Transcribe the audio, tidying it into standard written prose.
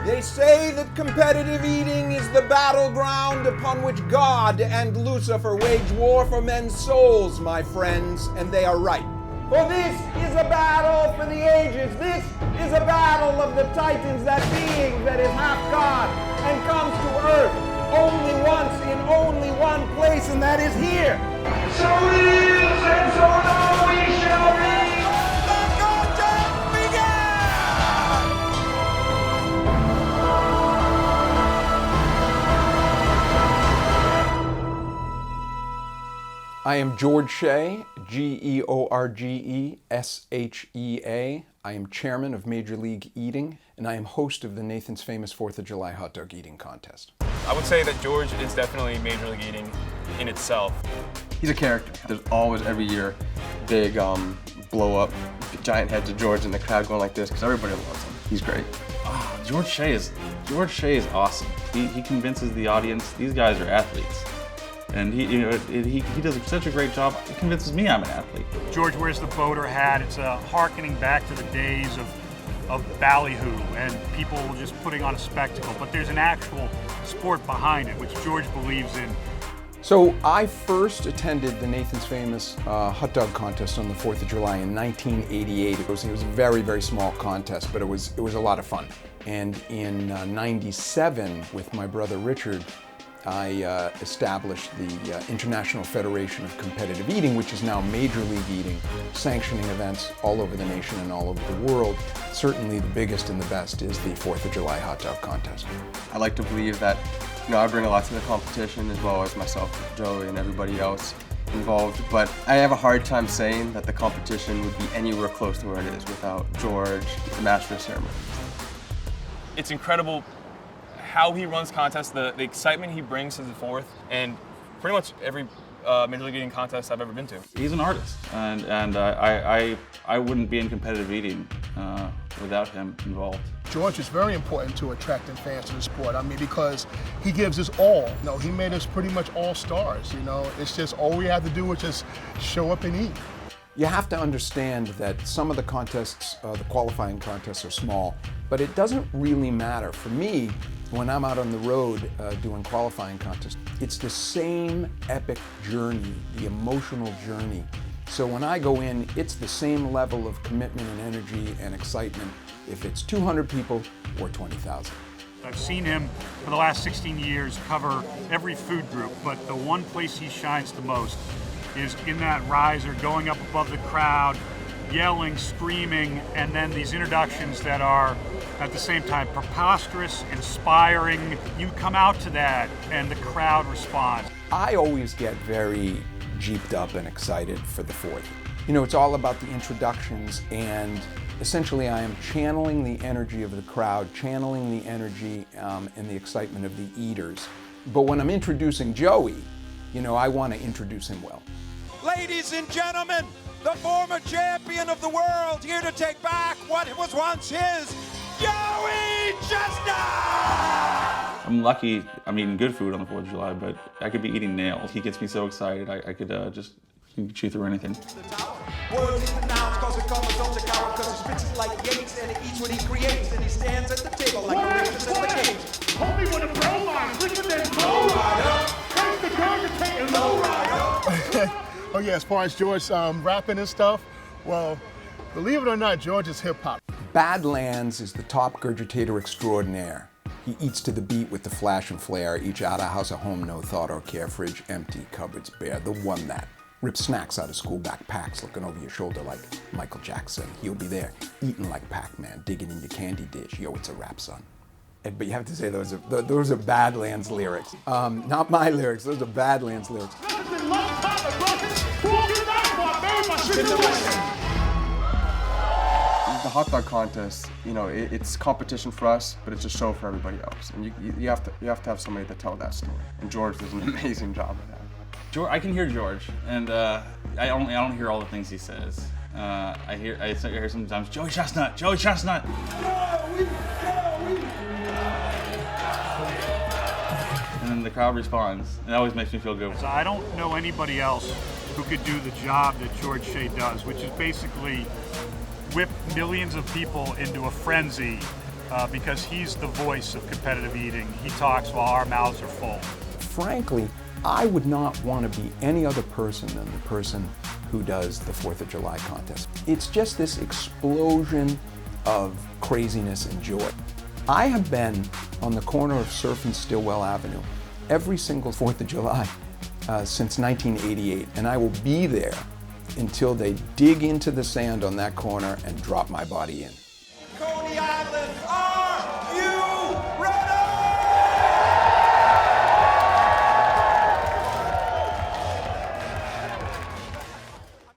They say that competitive eating is the battleground upon which God and Lucifer wage war for men's souls, my friends, and they are right. For this is a battle for the ages. This is a battle of the titans, that being that is half God and comes to earth only once in only one place, and that is here. So it is, and so now we shall be. The contest begins! I am George Shea, Georgeshea. I am chairman of Major League Eating, and I am host of the Nathan's Famous 4th of July Hot Dog Eating Contest. I would say that George is definitely Major League Eating in itself. He's a character. There's always, every year, big blow up, giant heads of George in the crowd going like this, because everybody loves him. He's great. Oh, George Shea is awesome. He convinces the audience, these guys are athletes. And he does such a great job. It convinces me I'm an athlete. George wears the boater hat. It's a hearkening back to the days of ballyhoo and people just putting on a spectacle. But there's an actual sport behind it, which George believes in. So I first attended the Nathan's Famous Hot Dog Contest on the 4th of July in 1988. It was a very, very small contest, but it was a lot of fun. And in '97, with my brother Richard, I established the International Federation of Competitive Eating, which is now Major League Eating, sanctioning events all over the nation and all over the world. Certainly the biggest and the best is the 4th of July Hot Dog Contest. I like to believe that, I bring a lot to the competition, as well as myself, Joey, and everybody else involved, but I have a hard time saying that the competition would be anywhere close to where it is without George, the master of ceremonies. It's incredible how he runs contests, the excitement he brings to the 4th, and pretty much every Major League Eating contest I've ever been to. He's an artist, and I wouldn't be in competitive eating without him involved. George is very important to attracting fans to the sport. I mean, because he gives us all. He made us pretty much all stars. It's just all we have to do is just show up and eat. You have to understand that some of the contests, the qualifying contests, are small, but it doesn't really matter. For me, when I'm out on the road doing qualifying contests, it's the same epic journey, the emotional journey. So when I go in, it's the same level of commitment and energy and excitement if it's 200 people or 20,000. I've seen him for the last 16 years cover every food group, but the one place he shines the most is in that riser, going up above the crowd, yelling, screaming, and then these introductions that are at the same time preposterous, inspiring. You come out to that and the crowd responds. I always get very jeeped up and excited for the 4th. It's all about the introductions, and essentially I am channeling the energy of the crowd, channeling the energy and the excitement of the eaters. But when I'm introducing Joey, I want to introduce him well. Ladies and gentlemen, the former champion of the world, here to take back what was once his, Joey Chestnut! I'm lucky I'm eating good food on the 4th of July, but I could be eating nails. He gets me so excited, I could just chew through anything. Words he pronounced, cause it covers on the cow, cause he spits it like Yates, and he eats what he creates, and he stands at the table like a waitress at the cage. Hold me with a bro line, quicker than blow rider. Take the congregate and low rider. Oh yeah, as far as George rapping and stuff, well, believe it or not, George is hip-hop. Badlands is the top gurgitator extraordinaire. He eats to the beat with the flash and flare, each out of house, a home, no thought or care, fridge empty, cupboards bare, the one that rips snacks out of school backpacks, looking over your shoulder like Michael Jackson. He'll be there, eating like Pac-Man, digging in your candy dish. Yo, it's a rap, son. But you have to say those are Badlands lyrics. Not my lyrics, those are Badlands lyrics. The hot dog contest, it's competition for us, but it's a show for everybody else. And you have to have somebody to tell that story. And George does an amazing job of that. I can hear George, and I don't hear all the things he says. I hear sometimes Joey Chestnut, Joey Chestnut. And then the crowd responds. It always makes me feel good. I don't know anybody else who could do the job that George Shea does, which is basically whip millions of people into a frenzy because he's the voice of competitive eating. He talks while our mouths are full. Frankly, I would not want to be any other person than the person who does the 4th of July contest. It's just this explosion of craziness and joy. I have been on the corner of Surf and Stillwell Avenue every single 4th of July since 1988, and I will be there until they dig into the sand on that corner and drop my body in. Coney Island,